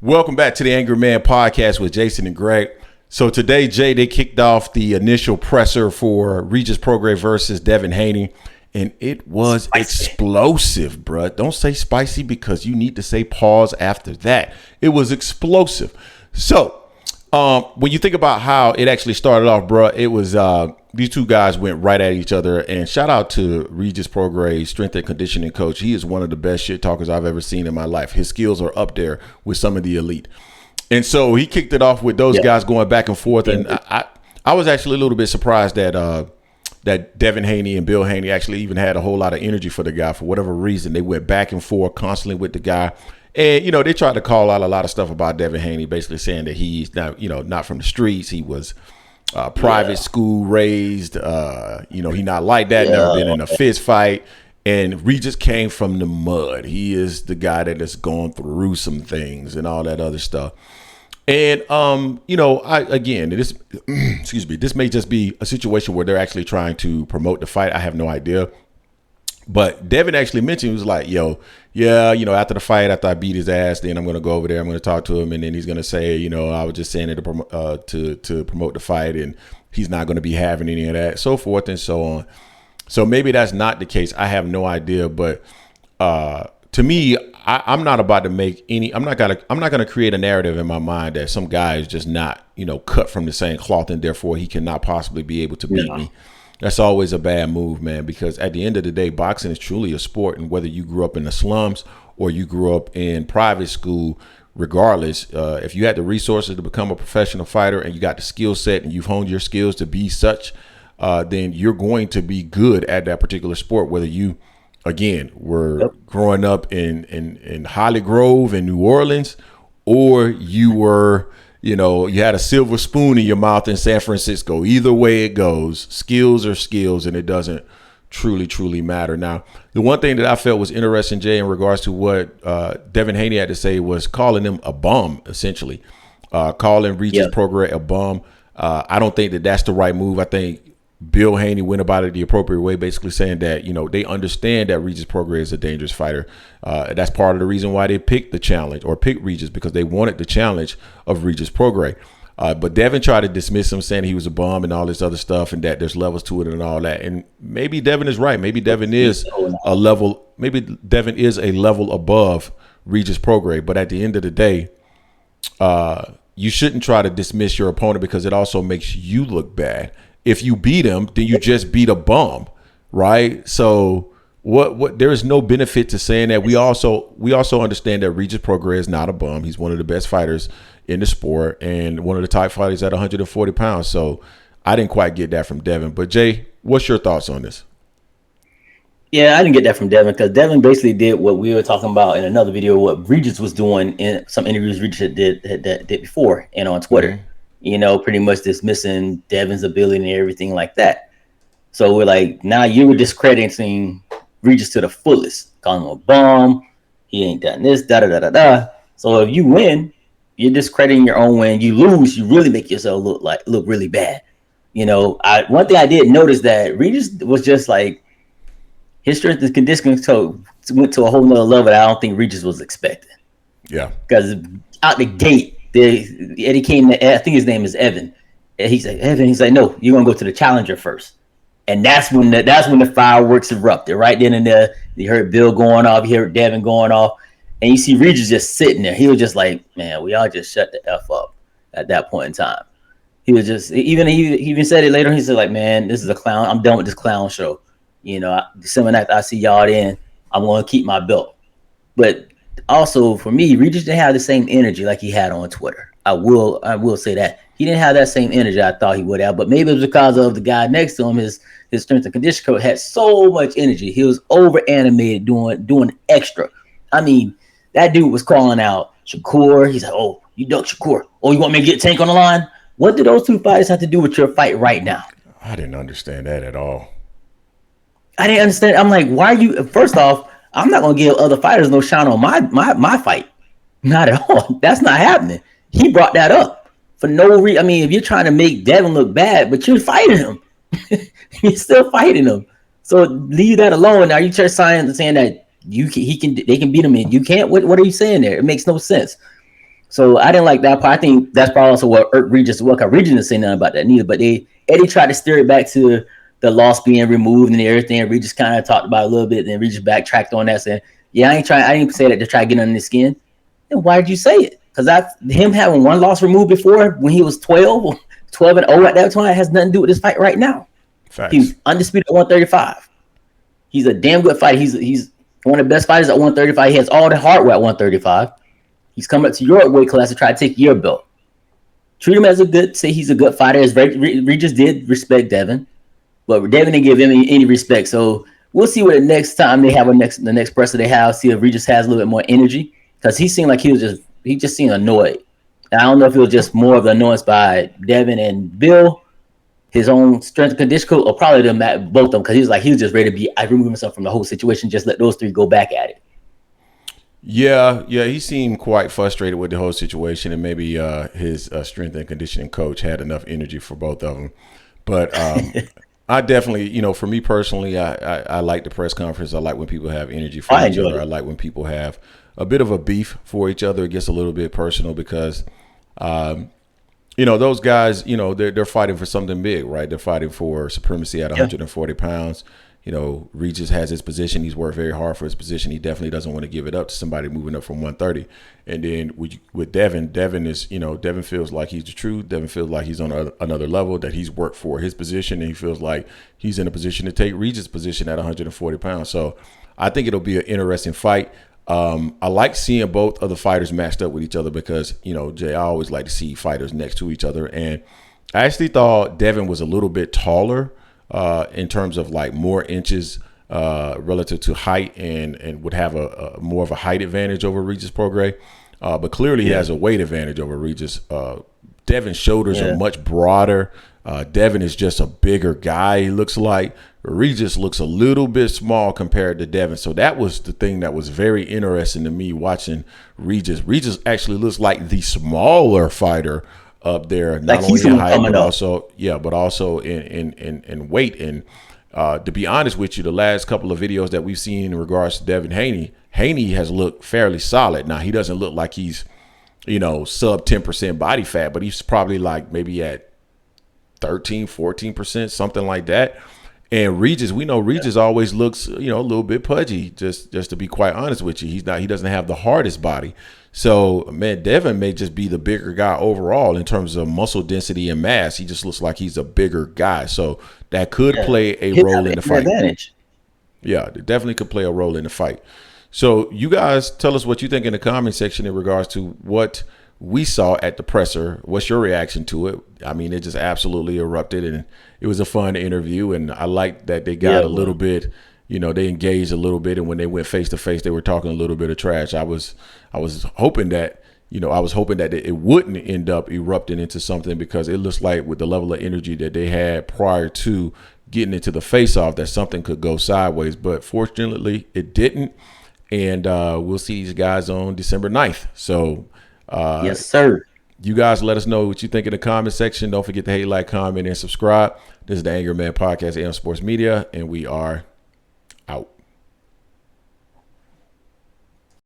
Welcome back to the Angry Man Podcast with Jason and Greg. So today, Jay, they kicked off the initial presser for Regis Prograis versus Devin Haney, and it was explosive, bruh. Don't say spicy because you need to say pause after that. It was explosive. So when you think about how it actually started off, bruh, it was these two guys went right at each other. And shout out to Regis Prograis, strength and conditioning coach. He is one of the best shit talkers I've ever seen in my life. His skills are up there with some of the elite. And so he kicked it off with those guys going back and forth. And I was actually a little bit surprised that that Devin Haney and Bill Haney actually even had a whole lot of energy for the guy. For whatever reason, they went back and forth constantly with the guy. And, you know, they tried to call out a lot of stuff about Devin Haney, basically saying that he's not, not from the streets. He was private school raised. He not like that, never been in a fist fight. And Regis came from the mud. He is the guy that has gone through some things and all that other stuff. And, this may just be a situation where they're actually trying to promote the fight. I have no idea. But Devin actually mentioned, he was like, after the fight, after I beat his ass, then I'm going to go over there. I'm going to talk to him. And then he's going to say, I was just saying it to promote the fight. And he's not going to be having any of that, so forth and so on. So maybe that's not the case. I have no idea. But to me, I'm not about to make any. I'm not gonna create a narrative in my mind that some guy is just not cut from the same cloth and therefore he cannot possibly be able to beat me. That's always a bad move, man, because at the end of the day, boxing is truly a sport. And whether you grew up in the slums or you grew up in private school, regardless, if you had the resources to become a professional fighter and you got the skill set and you've honed your skills to be such, then you're going to be good at that particular sport, whether you, again, we're growing up in Holly Grove in New Orleans, or you were, you had a silver spoon in your mouth in San Francisco. Either way it goes, skills are skills, and it doesn't truly matter. Now, the one thing that I felt was interesting, Jay, in regards to what Devin Haney had to say was calling him a bum, essentially. Calling Regis Prograis a bum. I don't think that that's the right move. I think Bill Haney went about it the appropriate way, basically saying that, they understand that Regis Prograis is a dangerous fighter. That's part of the reason why they picked the challenge or picked Regis, because they wanted the challenge of Regis Prograis. But Devin tried to dismiss him, saying he was a bum and all this other stuff and that there's levels to it and all that. And maybe Devin is right. Maybe Devin is a level above Regis Prograis. But at the end of the day, you shouldn't try to dismiss your opponent because it also makes you look bad. If you beat him, then you just beat a bum, right? So what there is no benefit to saying that. We also understand that Regis Prograis is not a bum. He's one of the best fighters in the sport and one of the top fighters at 140 pounds. So I didn't quite get that from Devin. But Jay, what's your thoughts on this? Yeah, I didn't get that from Devin because Devin basically did what we were talking about in another video, what Regis was doing in some interviews Regis did before and on Twitter. Mm-hmm. Pretty much dismissing Devin's ability and everything like that. So we're like, now you were discrediting Regis to the fullest, calling him a bum. He ain't done this, da. So if you win, you're discrediting your own win. You lose, you really make yourself look really bad. One thing I did notice that Regis was just like, his strength and conditioning went to a whole nother level that I don't think Regis was expecting. Yeah. Because out the gate, Eddie came. I think his name is Evan. And he's like, no, you're gonna go to the challenger first. And that's when the fireworks erupted. Right then and there, you heard Bill going off, you heard Devin going off, and you see Regis just sitting there. He was just like, man, we all just shut the F up at that point in time. He was just he even said it later. He said like, man, this is a clown. I'm done with this clown show. December 9th, I see y'all then. I'm gonna keep my belt. But also, for me, Regis didn't have the same energy like he had on Twitter. I will say that. He didn't have that same energy I thought he would have, but maybe it was because of the guy next to him, his strength and conditioning coach had so much energy. He was over animated doing extra. I mean, that dude was calling out Shakur. He's like, oh, you duck Shakur. Oh, you want me to get Tank on the line? What do those two fighters have to do with your fight right now? I didn't understand that at all. I didn't understand. I'm like, why are you, first off, I'm not going to give other fighters no shine on my fight. Not at all. That's not happening. He brought that up for no reason. I mean, if you're trying to make Devin look bad, but you're fighting him. You're still fighting him. So leave that alone. Now you just saying that they can beat him and you can't. What are you saying there? It makes no sense. So I didn't like that part. I think that's probably also what irked Regis. Well, cause Regis didn't say nothing about that neither. But Eddie tried to steer it back to the loss being removed and everything. And Regis kind of talked about it a little bit. Then Regis backtracked on that, saying, "Yeah, I didn't say that to try to get under the skin." Then why did you say it? Because him having one loss removed before when he was 12 and 0 at that time has nothing to do with this fight right now. Facts. He was undisputed at 135. He's a damn good fighter. He's one of the best fighters at 135. He has all the hardware at 135. He's coming up to your weight class to try to take your belt. Treat him as say he's a good fighter. As Regis did respect Devin, but Devin didn't give him any respect. So we'll see what the next time they have the next person they have. See if Regis has a little bit more energy, because he seemed like he just seemed annoyed. And I don't know if it was just more of the annoyance by Devin and Bill, his own strength and condition coach, or probably them both of them, because he was just ready to be. I remove himself from the whole situation. Just let those three go back at it. Yeah, he seemed quite frustrated with the whole situation, and maybe his strength and conditioning coach had enough energy for both of them. But I definitely, for me personally, I like the press conference. I like when people have energy for each other. I like when people have a bit of a beef for each other. It gets a little bit personal because, those guys, they're fighting for something big, right? They're fighting for supremacy at 140 pounds. Regis has his position. He's worked very hard for his position. He definitely doesn't want to give it up to somebody moving up from 130. And then with Devin is, Devin feels like he's the truth. Devin feels like he's on another level, that he's worked for his position, and he feels like he's in a position to take Regis' position at 140 pounds. So I think it'll be an interesting fight. I like seeing both of the fighters matched up with each other because, Jay, I always like to see fighters next to each other. And I actually thought Devin was a little bit taller in terms of like more inches relative to height, and would have a more of a height advantage over Regis Prograis. But clearly he has a weight advantage over Regis. Devin's shoulders are much broader. Devin is just a bigger guy, he looks like. Regis looks a little bit small compared to Devin. So that was the thing that was very interesting to me watching Regis. Regis actually looks like the smaller fighter up there, not only in height, but also in weight. And to be honest with you, the last couple of videos that we've seen in regards to Devin Haney has looked fairly solid. Now, he doesn't look like he's, sub 10% body fat, but he's probably like maybe at 13, 14%, something like that. And Regis, we know Regis always looks, a little bit pudgy, just to be quite honest with you. He doesn't have the hardest body. So, man, Devin may just be the bigger guy overall in terms of muscle density and mass. He just looks like he's a bigger guy. So that could play a role in the fight. Advantage. Yeah, it definitely could play a role in the fight. So you guys tell us what you think in the comment section in regards to what we saw at the presser. What's your reaction to it? I mean, it just absolutely erupted, and it was a fun interview. And I like that they got a little bit, they engaged a little bit. And when they went face to face, they were talking a little bit of trash. I was hoping that, it wouldn't end up erupting into something, because it looks like with the level of energy that they had prior to getting into the face-off, that something could go sideways. But fortunately, it didn't. And we'll see these guys on December 9th. So, yes, sir. You guys let us know what you think in the comment section. Don't forget to hate, like, comment, and subscribe. This is the Anger Man Podcast, AM Sports Media, and we are out.